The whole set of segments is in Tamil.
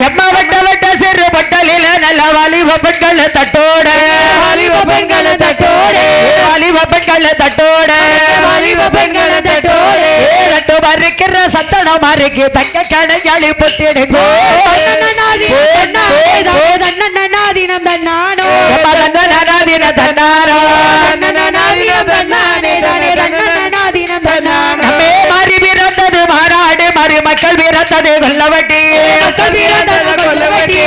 எம்மா வட்ட வட்ட சிறு பட்டலில நல்ல வாலிப பெண்கள் தட்டோட வாலிப பெண்கள் தட்டோட வாலிப பெண்கள் தட்டோட வாலிப பெண்கள் தட்டோட ரட்டு மறுக்கிற சத்தனம் மறுக்கி தங்க கடையாளி புத்திடுங்கோ தன்னாதினம் தன்னானோ தன்னாதினம் தன்னாரோ மாறி பிறந்தது மாறாடு மாறி மக்கள் பிறந்தது கொல்லவட்டி மக்கள் பிறந்தது கொல்லவட்டி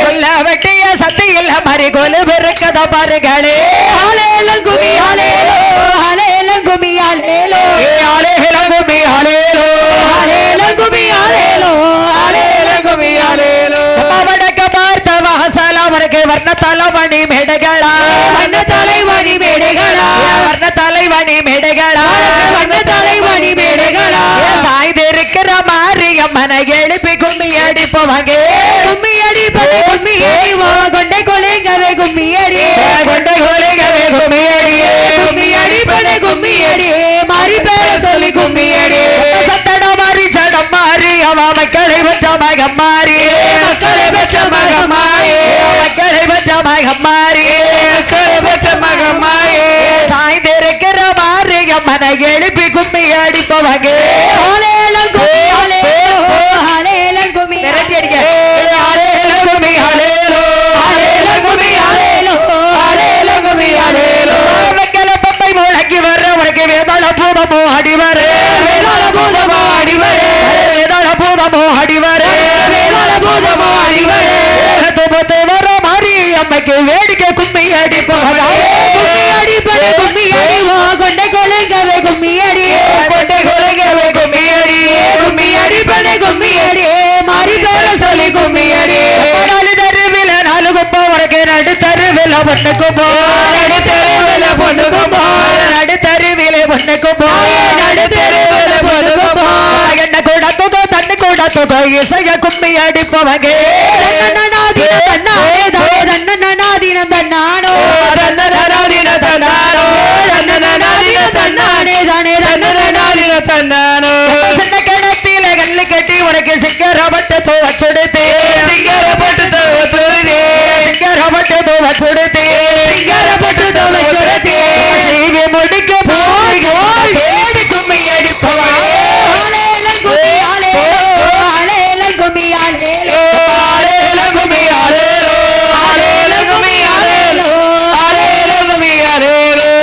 கொல்லவட்டிய சத்தியில் மாறி கொலு பிறக்கத பாருங்களே ஆலேலங்குமி ஆலேலோ ஆலேலங்குமி ஆலேலோ ஆலேலங்குமி ஆலேலோ ஆலேலங்குமி ஆலேலோ ஆலேலங்குமி ஆலேலோ வடக்க பார்த்த வாசல அவருக்கு வர்ண தலைவணி மேடைகளா வர்ண தலைவணி மேடைகளா வர்ண தலைவணி மேடைகளா வர்ண தலைவணி மேடைகளா சாய்ந்திருக்கிற மாரியம்மனை எழுப்பி கும்மி அடிப்பவங்க கும்மி அடிப்பது கும்மி அடிவோ கொண்டை கொலைங்கவே கும்மி அடி கொண்டை கொலைங்கவே கும்மி அடி கும்மி அடிப்பது கும்மி அடி மாறி பேர சொல்லி கும்மி அடி சத்தட மாறி சடம் மாறி அவ மக்களை பெற்ற மகம் மாறி மக்களை பெற்ற மகம் மாறி மக்களை பெற்ற மகம் மாறி மக்களை பெற்ற மகம் மாறி சாய்ந்திருக்கிற மாரியம்மனை எழுப்பி கும்மி அடிப்பவங்க வேடிக்கை கும்மி அடிப்பவங்க கும்மி அடிவோ கொண்டை கொலைங்கவே கும்மி அடி கொண்டை கொலைங்கவே கும்மி அடி கும்மி அடிப்படை கும்மி அடி மாறி பேர சொல்லி கும்மி அடி நாலு தெருவில நாலு குப்பா உனக்கு நடு தெருவில பொண்ணுக்கு போ நடு தெருவில பொண்ணுக்கு போ நடு தெருவில பொண்ணுக்கு போ நடு தெருவில பொண்ணுக்கு போ என்ன கூட தூக்கோ தண்ணி கூட தூக்கோ இசைய கும்மி அடிப்பவங்க சின்ன கிணத்தில கல்லு கட்டி உனக்கு சிக்கரப்பட்டு வச்சு